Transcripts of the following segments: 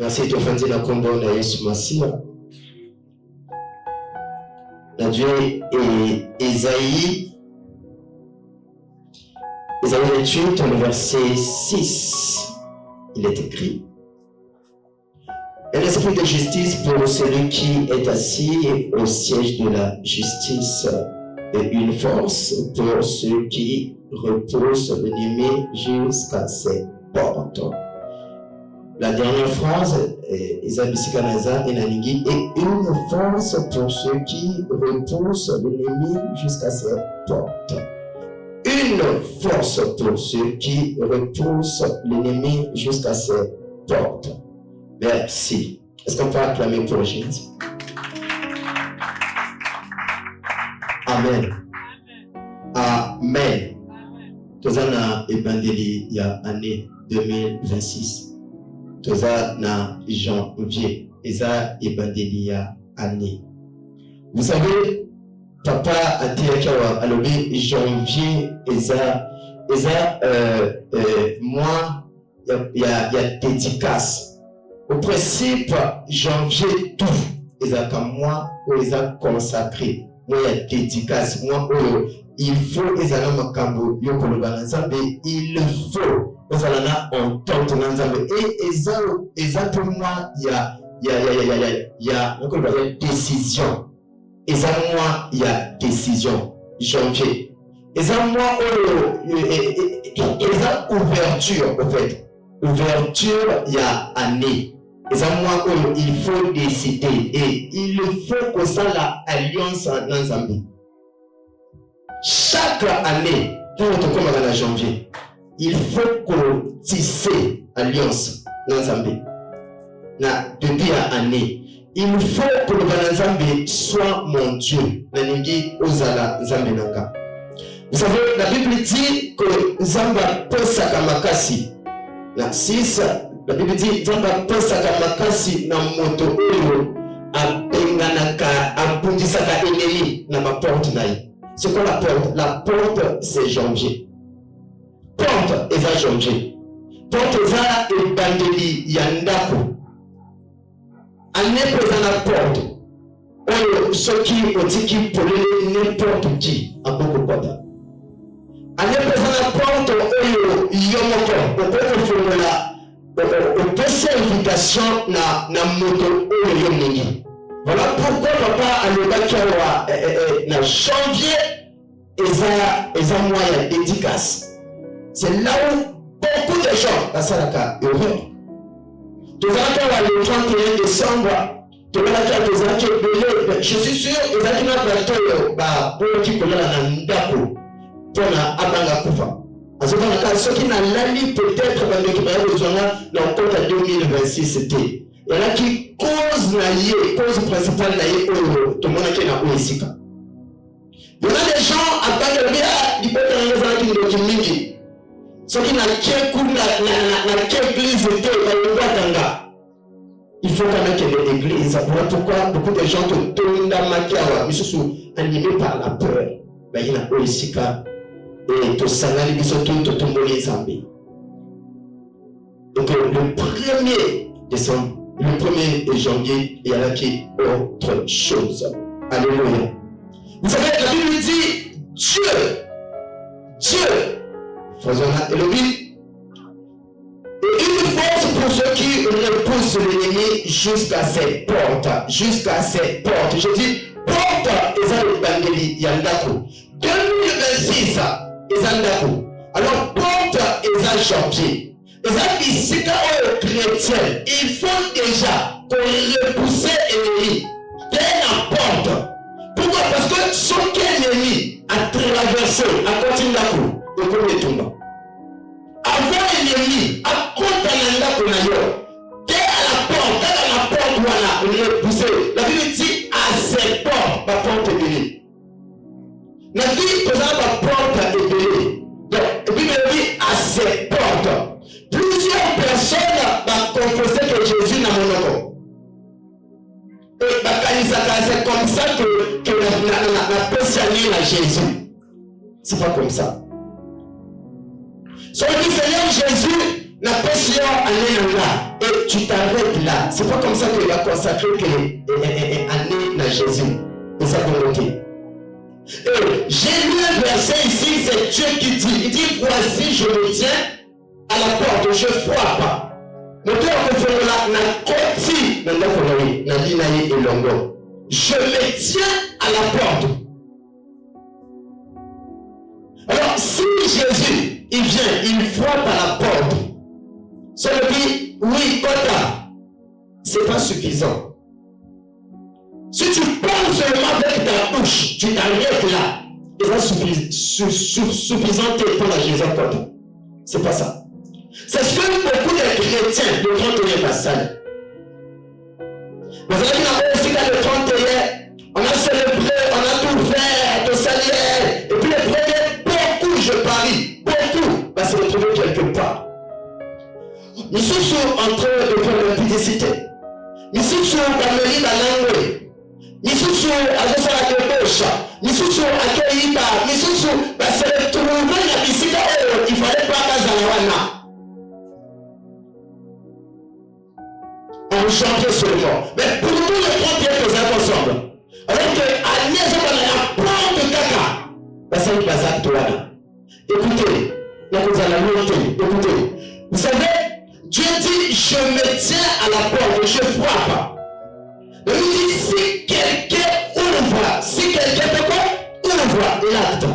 Merci tofandi na kombo na Yesu Masia. Na Dieu et Ésaïe 28, le verset 6, il est écrit: un esprit de justice pour celui qui est assis au siège de la justice et une force pour ceux qui repoussent l'ennemi jusqu'à ses portes. La dernière phrase, Isabisikanasa et Naningi, et une force pour ceux qui repoussent l'ennemi jusqu'à ses portes. Une force pour ceux qui repoussent l'ennemi jusqu'à ses portes. Merci. Est-ce qu'on peut acclamer pour Jésus? Amen. Amen. Tozana ebandeli ya année 2026. Tozana janvier. Eza ebandeli ya année. Vous savez, papa a dit à l'obé janvier, moi, il y a dédicace. Au principe, janvier, tout, comme moi, ils ont consacré. Moi, il y a dédicace. Moi, il faut, ils ont il faut, ils ont entendre Nzambe. Et ils ont pour moi, il y a décision. Et ça, moi, il y a décision. Janvier. Et ça, moi, il y a ouverture, en fait. Ouverture, il y a année. Et ça, moi, il faut décider. Et il faut que ça, l'alliance en Zambie. Chaque année, pour comme à la janvier, il faut qu'on tisse alliance en Zambie. Depuis l'année. Il faut que le Nzambe soit mon Dieu. Vous savez, la Bible dit que Nzamba pesaka makasi. La 6, la Bible dit Nzamba pesaka makasi na moto oyo apenganaka abundisaka ennemi na ma porte naï. C'est quoi la porte? La porte, c'est janvier. Porte, eza janvier. Porte, eza ebandeli yandako. Année présent la porte. Ceux qui ont dit qu'ils pouvaient n'importe qui à beaucoup de portes. Année présent la porte, yomoko. On peut faire la invitation na moto yomini. Voilà pourquoi papa a le bac na janvier eza moyen dédicace. C'est là où beaucoup de gens la salaka heureux. Tu vas faire le 31 décembre, tu vas faire des actes. Je suis sûr, les actes pour qui peut l'andako, pour la abanga kufa. À ce moment-là, ceux qui n'ont pas lu peut-être dans le besoin dans le compte 2026, c'était. Il y en a qui cause principale tout le monde qui n'a pas ici. Il y en a des gens à part de bien, ils peuvent faire des actes qui ceux qui n'ont qu'une église il faut quand même qu'il y ait une église. Voilà pourquoi beaucoup de gens te donnent la matière, mais sont animés par la peur. Il y a un Oisika et tout ça, ils sont tous tombés Zambie. Donc le 1er décembre, le 1er janvier, il y a qui autre chose. Alléluia. Vous savez, la Bible dit Dieu. Et le but, et une force pour ceux qui repoussent l'ennemi jusqu'à ses portes. Jusqu'à ses portes. Je dis porte, Ezra Bangeli Yandako. 2026, Ezandako. Alors porte, Ezra janvier. Ezra Bissika chrétien. Il faut déjà qu'on repousse l'ennemi dès la porte. Pourquoi? Parce que son ennemi a traversé, a continué la de premier tombe. Avant l'ennemi, à compte de l'endroit dès la porte, voilà, on est poussé. La Bible dit à ses portes, ma porte est bénie. La Bible dit ma porte est bénie. Donc, la Bible dit à ses portes. Plusieurs personnes ont confessé que Jésus n'a mon nom. Et c'est comme ça que la personne à Jésus. C'est pas comme ça. Sur le Seigneur Jésus, la passion année là, et tu t'arrêtes là. C'est pas comme ça qu'il va consacrer année à Jésus. Et ça va noter. J'ai lu un verset ici, c'est Dieu qui dit, il dit, voici, je me tiens à la porte, je frappe. Mon cœur me fait là, na koti, na linaye et longo. Je me tiens à la porte. Alors, si Jésus, il vient, il frappe à la porte, celui dit, oui, Kota, c'est pas suffisant. Si tu parles seulement avec ta bouche, tu t'arrêtes là, et ça suffisant pour la Jésus Kota. C'est pas ça. C'est ce que beaucoup de chrétiens, le 31 passage. Vous avez vu aussi dans le 31, on a célébré, on a tout fait, tout salué, et puis les premiers, beaucoup, je parie, beaucoup, va se retrouver quelque part. Nous sommes en train de faire la publicité. Nous sommes dans le lit dans l'anglais. Nous sommes à la gauche. Nous sommes à Kaïba. Nous sommes à se retrouver la visite. Il ne fallait pas passer à la wana. On chantait seulement. Mais pour tous les 31 que ensemble. Alors que à l'aise, on a la porte de caca. Parce que c'est un toana. Écoutez, là vous allez monter. Écoutez. Vous savez, Dieu dit, je me tiens à la porte, je frappe. Il dit, si quelqu'un ouvre l'acte.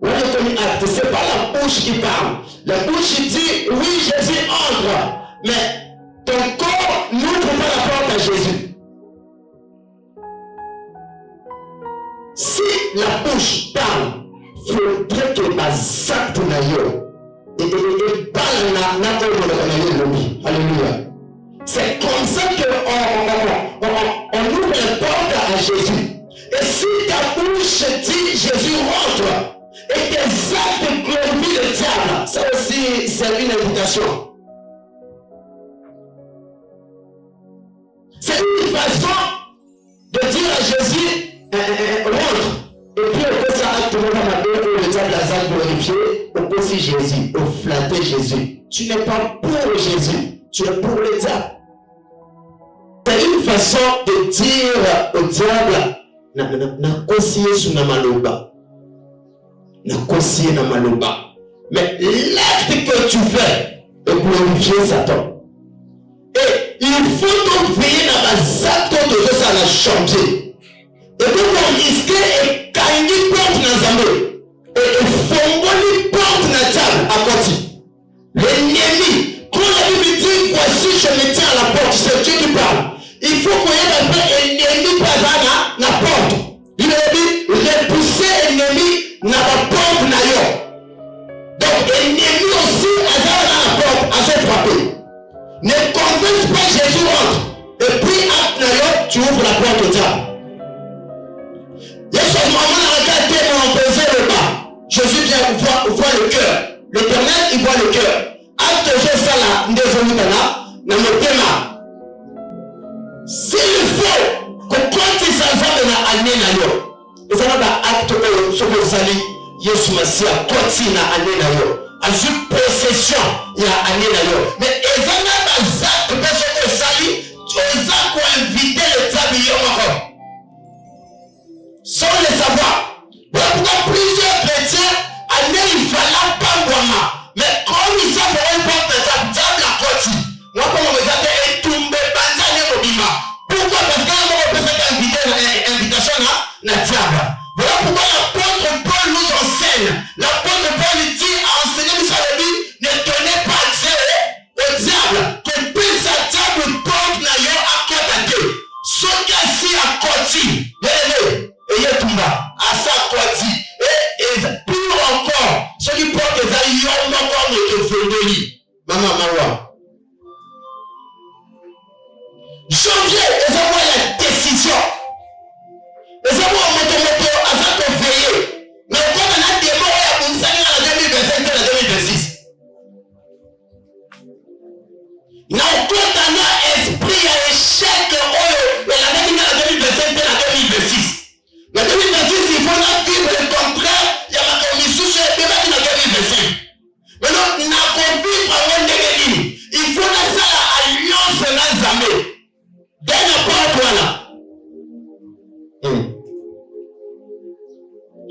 On est comme acte, ce n'est pas la bouche qui parle. La bouche dit, oui, Jésus entre. Mais ton corps n'ouvre pas la porte à Jésus. Si la bouche parle, il faudrait que les actes n'aillent. Et parle n'a Alléluia. C'est comme ça qu'on ouvre les portes à Jésus. Et si ta bouche dit Jésus rentre et tes actes glorifient le diable, ça aussi c'est une invitation. C'est une façon de dire à Jésus rentre. Et puis on peut s'arrêter dans la main où le diable a glorifié, on peut aussi Jésus, on flatter Jésus. Tu n'es pas pour Jésus, tu es pour le diable. C'est une façon de dire au diable, na kosiye sous na maloba. Na kosiye na maloba. Mais l'acte que tu fais est glorifier Satan. Et il faut donc veiller dans la acte de ça la changer. Et donc on risque et kangi porte na zambe. Et fongoli porte na diable à côté. L'ennemi, quand la Bible dit voici je me tiens à la porte, c'est Dieu qui parle. Il faut qu'on ait un ennemi pas na porte. Il a dit repousser l'ennemi na la porte na yo. Donc l'ennemi aussi a la porte à se frapper. Ne convainc pas Jésus rentre. Et puis à na yo, tu ouvres la porte au diable. Il y a ce moment dans lequel on faisait le bas. Jésus vient voir le cœur. L'Éternel, il voit le cœur. Acte de ça là, n'a s'il faut que quand ils s'envoient dans l'année, ils ont acte sur le salut. Yesu Massia, continue à l'année. À une possession, il y a année. Mais ils ont des actes de ce salut, ils ont invité le diable. Sans le savoir. Pourquoi plusieurs chrétiens, il fallait pas voir. Mais comme ils savent un peu de diable à côté, moi, comme on me dit, tomber pourquoi? Parce qu'on peut faire une invitation à la diable. Voilà pourquoi l'apôtre Paul nous enseigne. L'apôtre Paul dit à enseigner ne donnez pas accès au diable. Que puisse à diable porte na yo à côté. Ce cas-ci à côté. Et il tombe à sa côté. Et pire encore, ceux qui portent les aïeux encore ne te font Maman Mawa. Janvier, ils ont la décision. Ils ont moto avant de veiller. Mais comme on a des mots à vous en 2025 et en 2026. N'a aucun esprit à échec de la 2025 et en 2026. La 2026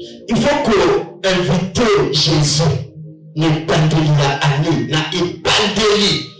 Il faut que inviter Jésus ne pas de la année, na ipandeli